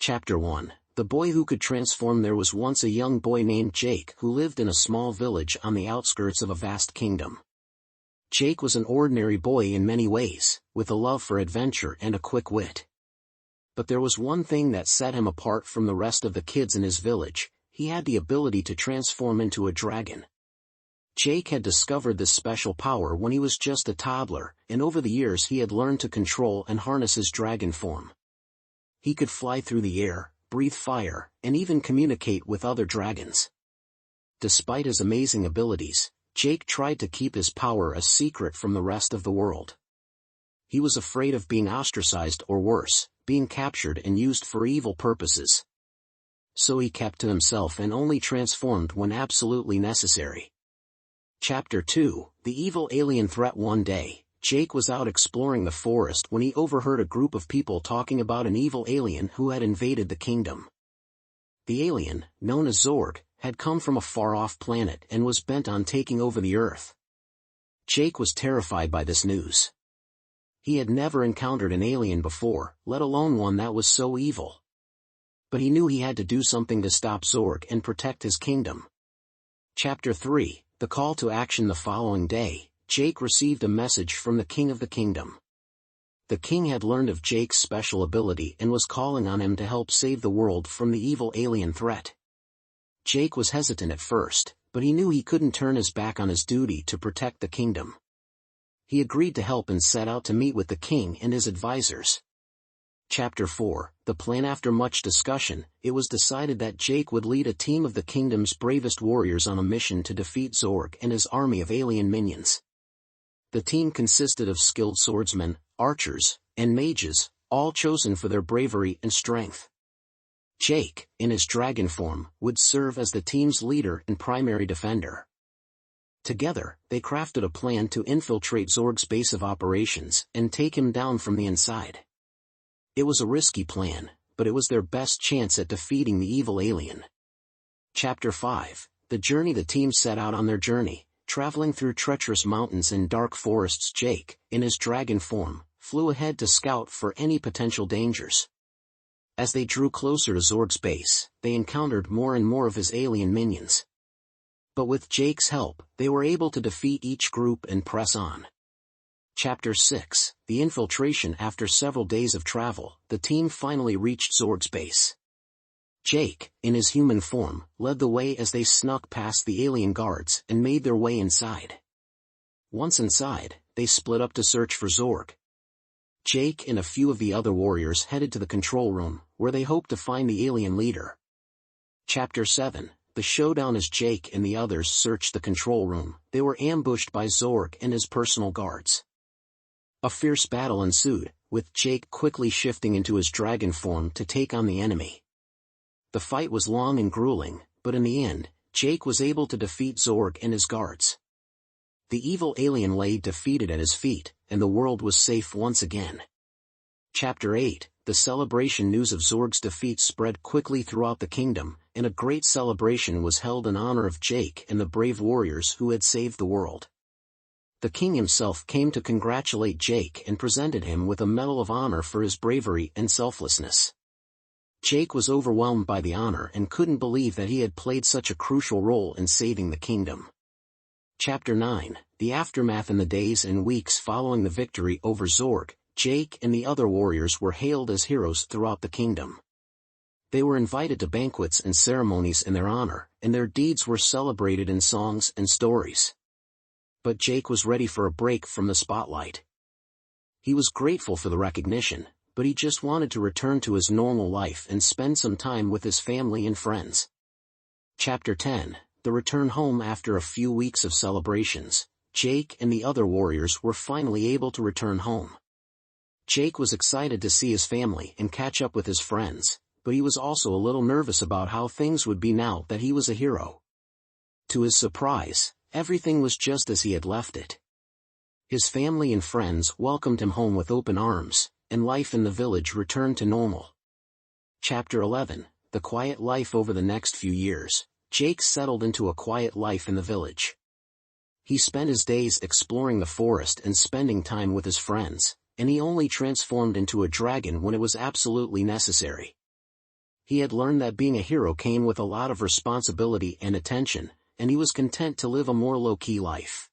Chapter 1. The Boy Who Could Transform. There was once a young boy named Jake who lived in a small village on the outskirts of a vast kingdom. Jake was an ordinary boy in many ways, with a love for adventure and a quick wit. But there was one thing that set him apart from the rest of the kids in his village: he had the ability to transform into a dragon. Jake had discovered this special power when he was just a toddler, and over the years he had learned to control and harness his dragon form. He could fly through the air, breathe fire, and even communicate with other dragons. Despite his amazing abilities, Jake tried to keep his power a secret from the rest of the world. He was afraid of being ostracized or worse, being captured and used for evil purposes. So he kept to himself and only transformed when absolutely necessary. Chapter 2. The Evil Alien Threat. One day, Jake was out exploring the forest when he overheard a group of people talking about an evil alien who had invaded the kingdom. The alien, known as Zorg, had come from a far-off planet and was bent on taking over the Earth. Jake was terrified by this news. He had never encountered an alien before, let alone one that was so evil. But he knew he had to do something to stop Zorg and protect his kingdom. Chapter 3. The Call to Action. The following day, Jake received a message from the king of the kingdom. The king had learned of Jake's special ability and was calling on him to help save the world from the evil alien threat. Jake was hesitant at first, but he knew he couldn't turn his back on his duty to protect the kingdom. He agreed to help and set out to meet with the king and his advisors. Chapter 4. The Plan. After much discussion, it was decided that Jake would lead a team of the kingdom's bravest warriors on a mission to defeat Zorg and his army of alien minions. The team consisted of skilled swordsmen, archers, and mages, all chosen for their bravery and strength. Jake, in his dragon form, would serve as the team's leader and primary defender. Together, they crafted a plan to infiltrate Zorg's base of operations and take him down from the inside. It was a risky plan, but it was their best chance at defeating the evil alien. Chapter 5. The Journey. The team set out on their journey, traveling through treacherous mountains and dark forests. Jake, in his dragon form, flew ahead to scout for any potential dangers. As they drew closer to Zorg's base, they encountered more and more of his alien minions. But with Jake's help, they were able to defeat each group and press on. Chapter 6. The Infiltration. After several days of travel, the team finally reached Zorg's base. Jake, in his human form, led the way as they snuck past the alien guards and made their way inside. Once inside, they split up to search for Zorg. Jake and a few of the other warriors headed to the control room, where they hoped to find the alien leader. Chapter 7. The Showdown. As Jake and the others searched the control room, they were ambushed by Zorg and his personal guards. A fierce battle ensued, with Jake quickly shifting into his dragon form to take on the enemy. The fight was long and grueling, but in the end, Jake was able to defeat Zorg and his guards. The evil alien lay defeated at his feet, and the world was safe once again. Chapter 8. The Celebration. News of Zorg's defeat spread quickly throughout the kingdom, and a great celebration was held in honor of Jake and the brave warriors who had saved the world. The king himself came to congratulate Jake and presented him with a medal of honor for his bravery and selflessness. Jake was overwhelmed by the honor and couldn't believe that he had played such a crucial role in saving the kingdom. Chapter 9. The Aftermath. In the days and weeks following the victory over Zorg, Jake and the other warriors were hailed as heroes throughout the kingdom. They were invited to banquets and ceremonies in their honor, and their deeds were celebrated in songs and stories. But Jake was ready for a break from the spotlight. He was grateful for the recognition, but he just wanted to return to his normal life and spend some time with his family and friends. Chapter 10. The Return Home. After a few weeks of celebrations, Jake and the other warriors were finally able to return home. Jake was excited to see his family and catch up with his friends, but he was also a little nervous about how things would be now that he was a hero. To his surprise, everything was just as he had left it. His family and friends welcomed him home with open arms, and life in the village returned to normal. Chapter 11. The Quiet Life. Over the next few years, Jake settled into a quiet life in the village. He spent his days exploring the forest and spending time with his friends, and he only transformed into a dragon when it was absolutely necessary. He had learned that being a hero came with a lot of responsibility and attention, and he was content to live a more low-key life.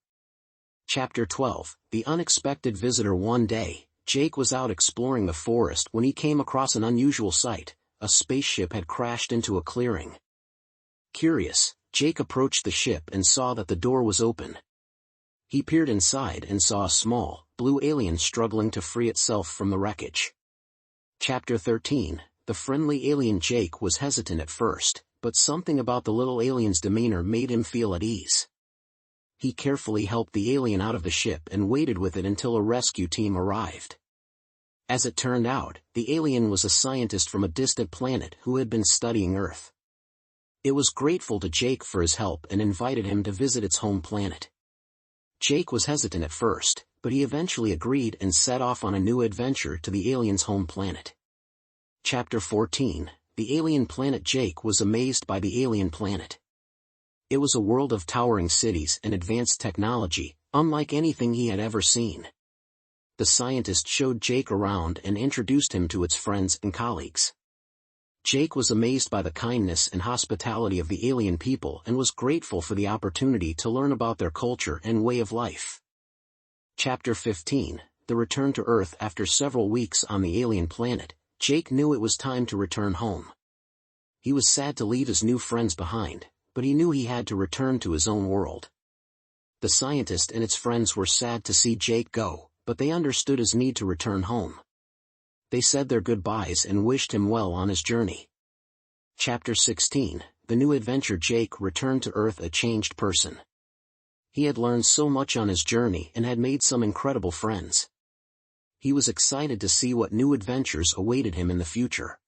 Chapter 12, The Unexpected Visitor. One day, Jake was out exploring the forest when he came across an unusual sight. A spaceship had crashed into a clearing. Curious, Jake approached the ship and saw that the door was open. He peered inside and saw a small, blue alien struggling to free itself from the wreckage. Chapter 13, The friendly alien. Jake was hesitant at first, but something about the little alien's demeanor made him feel at ease. He carefully helped the alien out of the ship and waited with it until a rescue team arrived. As it turned out, the alien was a scientist from a distant planet who had been studying Earth. It was grateful to Jake for his help and invited him to visit its home planet. Jake was hesitant at first, but he eventually agreed and set off on a new adventure to the alien's home planet. Chapter 14, The Alien Planet. Jake was amazed by the alien planet. It was a world of towering cities and advanced technology, unlike anything he had ever seen. The scientist showed Jake around and introduced him to its friends and colleagues. Jake was amazed by the kindness and hospitality of the alien people and was grateful for the opportunity to learn about their culture and way of life. Chapter 15, The Return to Earth. After several weeks on the alien planet, Jake knew it was time to return home. He was sad to leave his new friends behind, but he knew he had to return to his own world. The scientist and its friends were sad to see Jake go, but they understood his need to return home. They said their goodbyes and wished him well on his journey. Chapter 16, The New Adventure. Jake returned to Earth a changed person. He had learned so much on his journey and had made some incredible friends. He was excited to see what new adventures awaited him in the future.